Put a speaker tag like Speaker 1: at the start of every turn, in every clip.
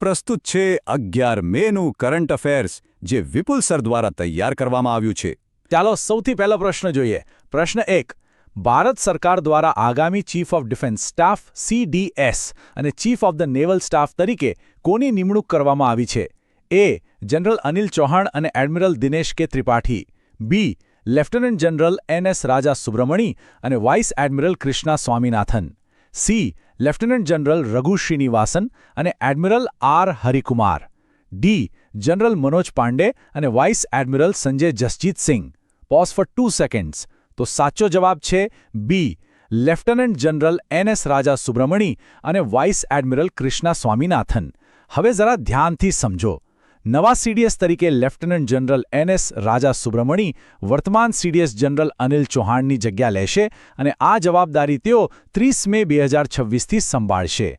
Speaker 1: પ્રસ્તુત છે 11 menu current affairs, જે વિપુલ સર દ્વારા તૈયાર કરવામાં આવ્યું છે.
Speaker 2: ચાલો સૌથી પહેલો પ્રશ્ન જોઈએ. પ્રશ્ન 1. ભારત સરકાર દ્વારા આગામી chief of defence staff CDS અને chief of the naval staff તરીકે કોની નિમણૂક કરવામાં આવી છે? A. જનરલ અનિલ ચૌહાણ અને admiral Dinesh K Tripathi. B. Lieutenant general NS Raja Subramani અને vice admiral Krishna Swaminathan. C. Lieutenant general Raghu Srinivasan અને admiral R. Harikumar. D. General Manoj Pande અને vice admiral Sanjay Jasjit Singh. Pause for 2 seconds. તો સાચો જવાબ છે B. Lieutenant general NS Raja Subramani અને વાઇસ એડમિરલ કૃષ્ણા સ્વામીનાથન. હવે જરા ધ્યાનથી સમજો. નવા CDS તરીકે લેફ્ટનન્ટ જનરલ NS રાજા સુબ્રમણી વર્તમાન CDS જનરલ અનિલ ચૌહાણની જગ્યા લેશે અને આ જવાબદારી તેઓ 30 મે 2026થી સંભાળશે.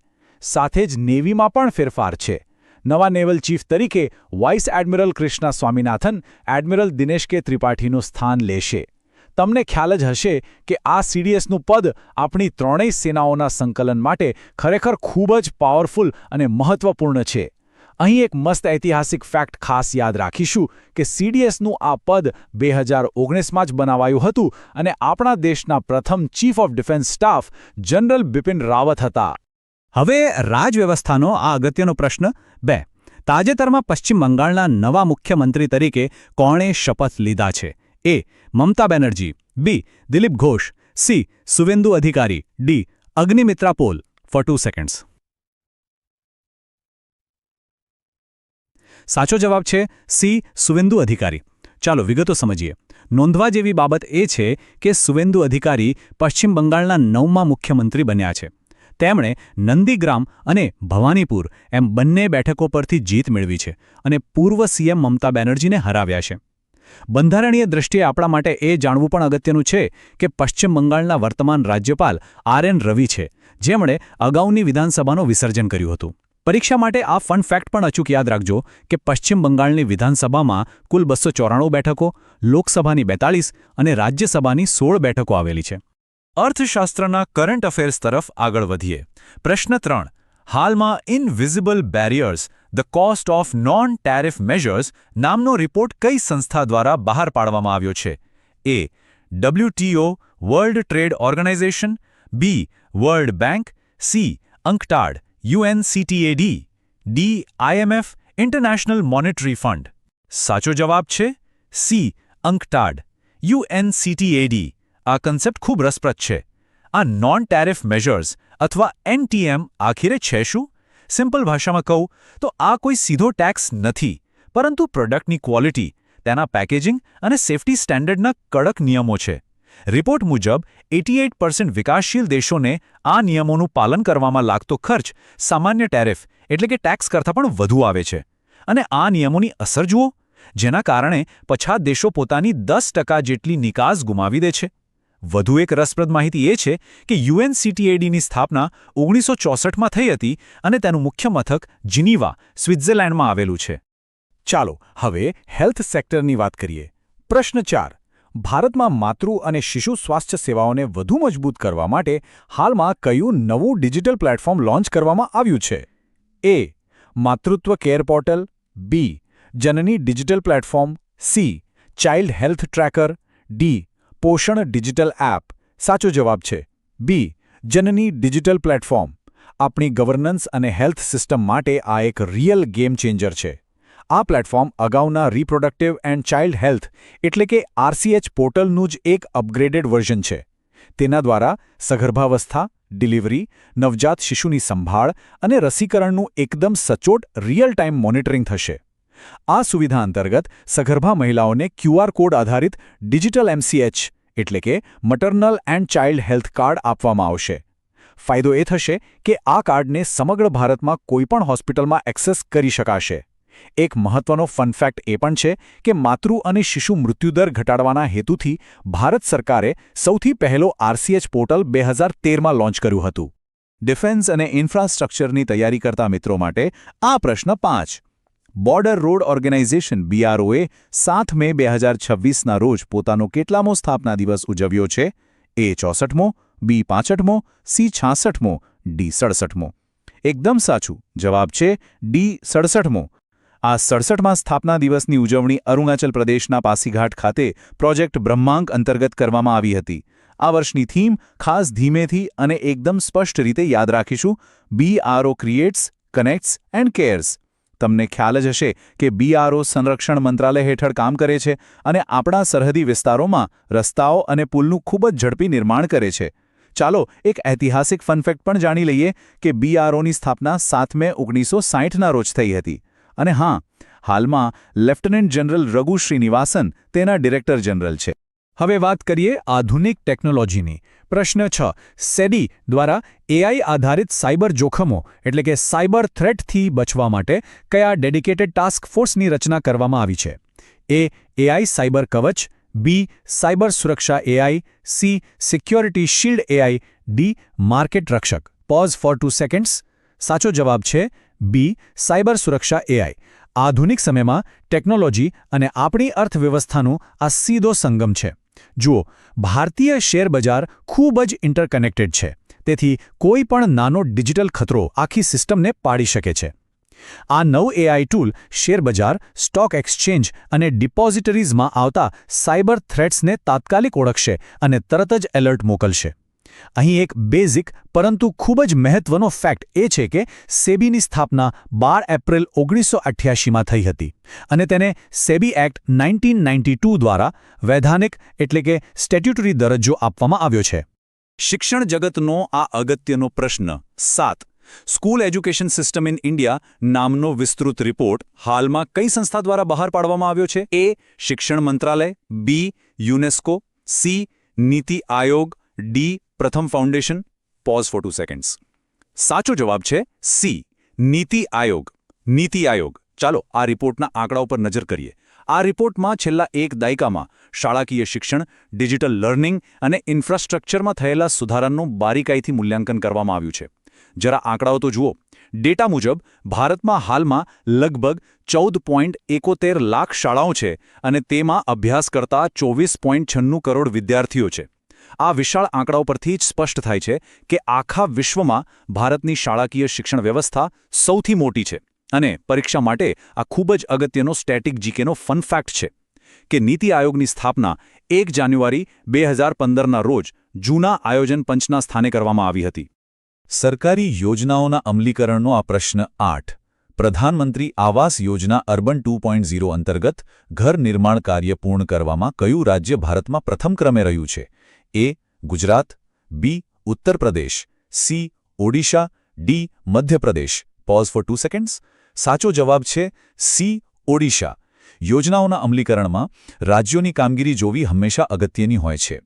Speaker 2: સાથે જ નેવીમાં પણ ફેરફાર છે. નવા નેવલ ચીફ તરીકે vice admiral Krishna Swaminathan admiral Dinesh K ત્રિપાઠીનું સ્થાન લેશે. તમને ખ્યાલ જ હશે કે આ CDSનું પદ આપણી ત્રણેય સેનાઓના સંકલન માટે ખરેખર ખૂબ જ પાવરફુલ અને મહત્વપૂર્ણ છે. અહીં એક મસ્ત ઐતિહાસિક ફેક્ટ ખાસ યાદ રાખીશું કે CDSનું આ પદ 2019માં જ બનાવાયું હતું અને આપણા દેશના પ્રથમ chief of defence staff general Bipin Rawat હતા.
Speaker 3: હવે રાજવ્યવસ્થાનો આ અગત્યનો પ્રશ્ન 2. તાજેતરમાં પશ્ચિમ બંગાળના નવા મુખ્યમંત્રી તરીકે કોણે શપથ લીધા છે? A. Mamata Banerjee. B. Dilip Ghosh. C. Suvendu Adhikari. D. Agnimitra Paul. For 2 seconds. સાચો જવાબ છે C. સુવેન્દુ અધિકારી. ચાલો વિગતો સમજીએ. નોંધવા જેવી બાબત એ છે કે સુવેન્દુ અધિકારી પશ્ચિમ બંગાળના 9મા મુખ્યમંત્રી બન્યા છે. તેમણે નંદીગ્રામ અને ભવાનીપુર એમ બંને બેઠકો પરથી જીત મેળવી છે અને પૂર્વ CM મમતા બેનર્જીને હરાવ્યા છે. બંધારણીય દૃષ્ટિએ આપણા માટે એ જાણવું પણ અગત્યનું છે કે પશ્ચિમ બંગાળના વર્તમાન રાજ્યપાલ RN રવિ છે, જેમણે અગાઉની વિધાનસભાનું વિસર્જન કર્યું હતું. પરીક્ષા માટે આ ફન ફેક્ટ પણ અચૂક યાદ રાખજો કે પશ્ચિમ બંગાળની વિધાનસભામાં કુલ 294 બેઠકો, લોકસભાની 42 અને રાજ્યસભાની 16 બેઠકો આવેલી છે.
Speaker 4: અર્થશાસ્ત્રના કરંટ અફેર્સ તરફ આગળ વધીએ. પ્રશ્ન 3. હાલમાં invisible barriers the cost of non tariff measures નામનો રિપોર્ટ કઈ સંસ્થા દ્વારા બહાર પાડવામાં આવ્યો છે? A. WTO world trade organisation. B. World bank. C. UNCTAD UNCTAD. D. IMF international monetary fund. સાચો જવાબ છે C. UNCTAD UNCTAD. આ કન્સેપ્ટ ખૂબ રસપ્રદ છે. આ નોન ટેરિફ મેઝર્સ અથવા NTM આખરે છે શું? સિમ્પલ ભાષામાં કહું તો આ કોઈ સીધો ટેક્સ નથી, પરંતુ પ્રોડક્ટની ક્વોલિટી, તેના પેકેજિંગ અને સેફ્ટી સ્ટેન્ડર્ડના કડક નિયમો છે. રિપોર્ટ મુજબ 88% વિકાસશીલ દેશોને આ નિયમોનું પાલન કરવામાં લાગતો ખર્ચ સામાન્ય ટેરિફ એટલે કે ટેક્સ કરતાં પણ વધુ આવે છે. અને આ નિયમોની અસર જુઓ, જેના કારણે પછાત દેશો પોતાની 10% જેટલી નિકાસ ગુમાવી દે છે. વધુ એક રસપ્રદ માહિતી એ છે કે UNCTADની સ્થાપના 1964માં થઈ હતી અને તેનું મુખ્ય મથક જીનીવા, સ્વિટ્ઝરલેન્ડમાં આવેલું છે.
Speaker 2: ચાલો હવે હેલ્થ સેક્ટરની વાત કરીએ. પ્રશ્ન 4. ભારતમાં માતૃ અને શિશુ સ્વાસ્થ્ય સેવાઓને વધુ મજબૂત કરવા માટે હાલમાં કયું નવું ડિજિટલ પ્લેટફોર્મ લોન્ચ કરવામાં આવ્યું છે? A. Matritva care portal. B. Janani digital platform. C. Child health tracker. D. Poshan digital app. સાચો જવાબ છે B. Janani digital platform. આપણી ગવર્નન્સ અને હેલ્થ સિસ્ટમ માટે આ એક રિયલ ગેમ ચેન્જર છે. આ પ્લેટફોર્મ અગાઉના રિપ્રોડક્ટિવ એન્ડ ચાઇલ્ડ હેલ્થ એટલે કે RCH પોર્ટલનું જ એક અપગ્રેડેડ વર્ઝન છે. તેના દ્વારા સગર્ભાવસ્થા, ડિલિવરી, નવજાત શિશુની સંભાળ અને રસીકરણનું એકદમ સચોટ રિયલ ટાઈમ મોનિટરિંગ થશે. આ સુવિધા અંતર્ગત સગર્ભા મહિલાઓને QR કોડ આધારિત ડિજિટલ MCH એટલે કે મટર્નલ એન્ડ ચાઇલ્ડ હેલ્થ કાર્ડ આપવામાં આવશે. ફાયદો એ થશે કે આ કાર્ડને સમગ્ર ભારતમાં કોઈપણ હોસ્પિટલમાં એક્સેસ કરી શકાશે. એક મહત્વનો ફન ફેક્ટ એ પણ છે કે માતૃ અને શિશુ મૃત્યુદર ઘટાડવાના હેતુથી ભારત સરકારે સૌથી પહેલો RCH પોર્ટલ 2013માં લોન્ચ કર્યું હતું. ડિફેન્સ અને ઇન્ફ્રાસ્ટ્રક્ચરની તૈયારી કરતા મિત્રો માટે આ પ્રશ્ન 5. બોર્ડર રોડ ઓર્ગેનાઇઝેશન BROએ 7 મે 2026ના રોજ પોતાનો કેટલામો સ્થાપના દિવસ ઉજવ્યો છે? A. 64મો, B. 65મો, C. 66મો, D. 67મો. એકદમ સાચું. જવાબ છે ડી 67મો. આ 67મા સ્થાપના દિવસની ઉજવણી અરુણાચલ પ્રદેશના પાસીઘાટ ખાતે પ્રોજેક્ટ બ્રહ્માંક અંતર્ગત કરવામાં આવી હતી. આ વર્ષની થીમ ખાસ ધીમેથી અને એકદમ સ્પષ્ટ રીતે યાદ રાખીશું: BRO ક્રિએટ્સ, કનેક્ટ્સ એન્ડ કેર્સ. તમને ખ્યાલ જ હશે કે BRO સંરક્ષણ મંત્રાલય હેઠળ કામ કરે છે અને આપણા સરહદી વિસ્તારોમાં રસ્તાઓ અને પુલનું ખૂબ જ ઝડપી નિર્માણ કરે છે. ચાલો એક ઐતિહાસિક ફનફેક્ટ પણ જાણી લઈએ કે BROની સ્થાપના 7 મે 1960ના રોજ થઈ હતી. અને હા, હાલમાં લેફ્ટનન્ટ જનરલ રઘુ શ્રીનિવાસન તેના ડિરેક્ટર જનરલ છે.
Speaker 3: હવે વાત કરીએ આધુનિક ટેકનોલોજીની. પ્રશ્ન 6. સેડી દ્વારા AI આધારિત સાયબર જોખમો એટલે કે સાયબર થ્રેટથી બચવા માટે કયા ડેડિકેટેડ ટાસ્ક ફોર્સની રચના કરવામાં આવી છે? A. AI cyber Kavach, B. Cyber Suraksha AI, C. Security shield AI, D. Market Rakshak. Pause for 2 seconds. સાચો જવાબ છે B. Cyber Suraksha AI. આધુનિક સમયમાં ટેકનોલોજી અને આપણી અર્થવ્યવસ્થાનો આ સીધો સંગમ છે. જુઓ, ભારતીય શેરબજાર ખૂબ જ ઇન્ટરકનેક્ટેડ છે. તેથી કોઈ પણ નાનો ડિજિટલ ખતરો આખી સિસ્ટમને પાડી શકે છે. આ નવું AI ટૂલ શેરબજાર, સ્ટોક એક્સચેન્જ અને ડિપોઝિટરીઝમાં આવતા સાયબર થ્રેટ્સને તાત્કાલિક ઓળખશે અને તરત જ એલર્ટ મોકલશે. અહીં એક બેઝિક પરંતુ ખૂબ જ મહત્વનો ફેક્ટ એ છે કે સેબીની સ્થાપના 12 એપ્રિલ 1988માં થઈ હતી અને તેને સેબી એક્ટ 1992 દ્વારા વૈધાનિક એટલે કે સ્ટેટ્યુટરી દરજ્જો આપવામાં આવ્યો છે.
Speaker 1: શિક્ષણ જગતનો આ અગત્યનો પ્રશ્ન 7. School education system in India નામનો વિસ્તૃત રિપોર્ટ હાલમાં કઈ સંસ્થા દ્વારા બહાર પાડવામાં આવ્યો છે? A. શિક્ષણ મંત્રાલય, B. UNESCO, C. NITI Aayog, D. Pratham foundation. Pause for 2 seconds. સાચો જવાબ છે C. નીતિ આયોગ. નીતિ આયોગ. ચાલો આ રિપોર્ટના આંકડાઓ પર નજર કરીએ. આ રિપોર્ટમાં છેલ્લા એક દાયકામાં શાળાકીય શિક્ષણ, ડિજિટલ લર્નિંગ અને ઇન્ફ્રાસ્ટ્રક્ચરમાં થયેલા સુધારાનું બારીકાઈથી મૂલ્યાંકન કરવામાં આવ્યું છે. જરા આંકડાઓ તો જુઓ. ડેટા મુજબ ભારતમાં હાલમાં લગભગ 14.71 લાખ શાળાઓ છે અને તેમાં અભ્યાસ કરતા 24.96 કરોડ વિદ્યાર્થીઓ છે. આ વિશાળ આંકડાઓ પરથી જ સ્પષ્ટ થાય છે કે આખા વિશ્વમાં ભારતની શાળાકીય શિક્ષણ વ્યવસ્થા સૌથી મોટી છે. અને પરીક્ષા માટે આ ખૂબ જ અગત્યનો સ્ટેટિક જીકેનો ફન ફેક્ટ છે કે નીતિ આયોગની સ્થાપના 1 જાન્યુઆરી 2015ના રોજ જૂના આયોજન પંચના સ્થાને કરવામાં આવી હતી.
Speaker 4: સરકારી યોજનાઓના અમલીકરણનો આ પ્રશ્ન 8. પ્રધાનમંત્રી આવાસ યોજના અર્બન 2.0 અંતર્ગત ઘર નિર્માણ કાર્ય પૂર્ણ કરવામાં કયું રાજ્ય ભારતમાં પ્રથમ ક્રમે રહ્યું છે? A. Gujarat, B. Uttar Pradesh, C. Odisha, D. Madhya Pradesh. Pause for 2 seconds. સાચો જવાબ છે C. ઓડિશા. યોજનાઓના અમલીકરણમાં રાજ્યોની કામગીરી જોવી હંમેશા અગત્યની હોય છે.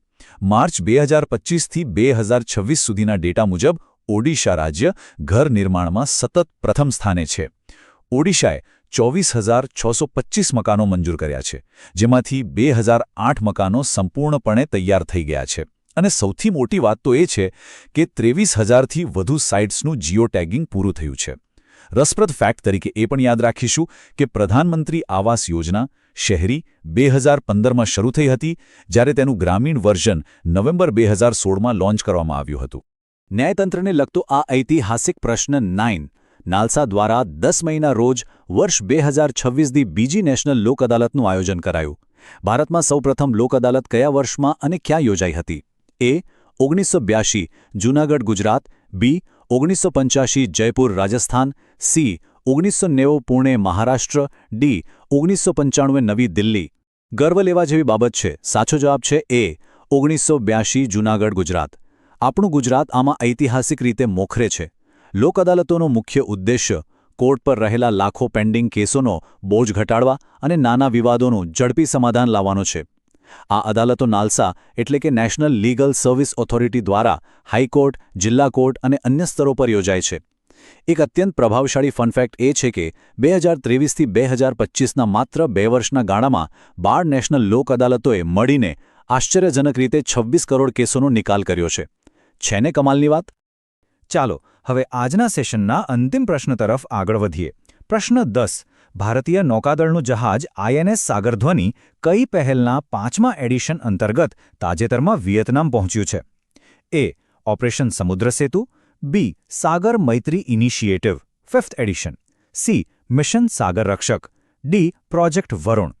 Speaker 4: માર્ચ 2025થી 2026 સુધીના ડેટા મુજબ ઓડિશા રાજ્ય ઘર નિર્માણમાં સતત પ્રથમ સ્થાને છે. ઓડિશાએ 24,625 મકાનો મંજૂર કર્યા છે, જેમાંથી 2,008 મકાનો સંપૂર્ણપણે તૈયાર થઈ ગયા છે. અને સૌથી મોટી વાત તો એ છે કે 23,000થી વધુ સાઇટ્સનું જીઓ ટેગિંગ પૂરું થયું છે. રસપ્રદ ફેક્ટ તરીકે એ પણ યાદ રાખીશું કે પ્રધાનમંત્રી આવાસ યોજના શહેરી 2015માં શરૂ થઈ હતી, જ્યારે તેનું ગ્રામીણ વર્ઝન નવેમ્બર 2016માં લોન્ચ કરવામાં આવ્યું હતું.
Speaker 1: ન્યાયતંત્રને લગતો આ ઐતિહાસિક પ્રશ્ન 9. નાલસા દ્વારા 10 મઈના રોજ વર્ષ 2026ની બીજી નેશનલ લોક અદાલતનું આયોજન કરાયું. ભારતમાં સૌપ્રથમ લોક અદાલત કયા વર્ષમાં અને ક્યાં યોજાઈ હતી? A. 1982 Junagadh Gujarat, B. 1985 Jaipur Rajasthan, C. 1990 Pune Maharashtra, D. 1995 નવી દિલ્હી. ગર્વ લેવા જેવી બાબત છે. સાચો જવાબ છે A. 1982 જૂનાગઢ ગુજરાત. આપણું ગુજરાત આમાં ઐતિહાસિક રીતે મોખરે છે. લોક અદાલતોનો મુખ્ય ઉદ્દેશ્ય કોર્ટ પર રહેલા લાખો પેન્ડિંગ કેસોનો બોજ ઘટાડવા અને નાના વિવાદોનું ઝડપી સમાધાન લાવવાનો છે. આ અદાલતો નાલસા એટલે કે નેશનલ લીગલ સર્વિસ ઓથોરિટી દ્વારા હાઈકોર્ટ, જિલ્લા કોર્ટ અને અન્ય સ્તરો પર યોજાય છે. એક અત્યંત પ્રભાવશાળી ફનફેક્ટ એ છે કે 2023થી 2025ના માત્ર 2 વર્ષના ગાળામાં 12 નેશનલ લોક અદાલતોએ મળીને આશ્ચર્યજનક રીતે 26 કરોડ કેસોનો નિકાલ કર્યો છે. છે ને કમાલની વાત?
Speaker 2: ચાલો હવે આજના સેશનના અંતિમ પ્રશ્ન તરફ આગળ વધીએ. પ્રશ્ન 10. ભારતીય નૌકાદળનું જહાજ INS સાગરધ્વની કઈ પહેલના 5મા એડિશન અંતર્ગત તાજેતરમાં વિયેતનામ પહોંચ્યું છે? A. Operation Samudra Setu, B Sagar Maitri initiative 5th edition, C mission Sagar Rakshak, D project Varun.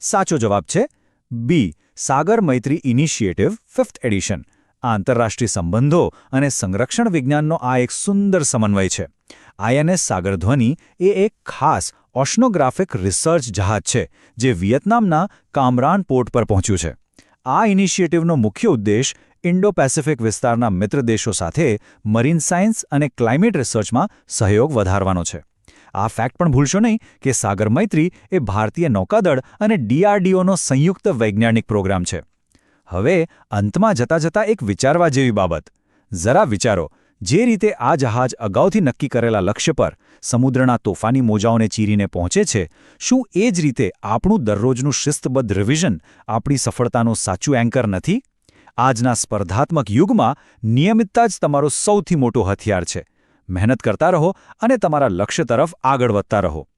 Speaker 2: સાચો જવાબ છે બી Sagar Maitri initiative 5th addition. આંતરરાષ્ટ્રીય સંબંધો અને સંરક્ષણ વિજ્ઞાનનો આ એક સુંદર સમન્વય છે. આઈએનએસ સાગરધ્વની એ એક ખાસ ઓશનોગ્રાફિક રિસર્ચ જહાજ છે જે વિયેતનામના કામરાન પોર્ટ પર પહોંચ્યું છે. આ ઇનિશિયેટિવનો મુખ્ય ઉદ્દેશ ઇન્ડો પેસિફિક વિસ્તારના મિત્ર દેશો સાથે મરીન સાયન્સ અને ક્લાઇમેટ રિસર્ચમાં સહયોગ વધારવાનો છે. આ ફેક્ટ પણ ભૂલશો નહીં કે સાગર મૈત્રી એ ભારતીય નૌકાદળ અને ડીઆરડીઓનો સંયુક્ત વૈજ્ઞાનિક પ્રોગ્રામ છે. હવે અંતમાં જતાં જતાં એક વિચારવા જેવી બાબત. જરા વિચારો, જે રીતે આ જહાજ અગાઉથી નક્કી કરેલા લક્ષ્ય પર સમુદ્રના તોફાની મોજાઓને ચીરીને પહોંચે છે, શું એ જ રીતે આપણું દરરોજનું શિસ્તબદ્ધ રિવિઝન આપણી સફળતાનું સાચું એન્કર નથી? આજના સ્પર્ધાત્મક યુગમાં નિયમિતતા જ તમારો સૌથી મોટો હથિયાર છે. મહેનત કરતા રહો અને તમારા લક્ષ્ય તરફ આગળ વધતા રહો.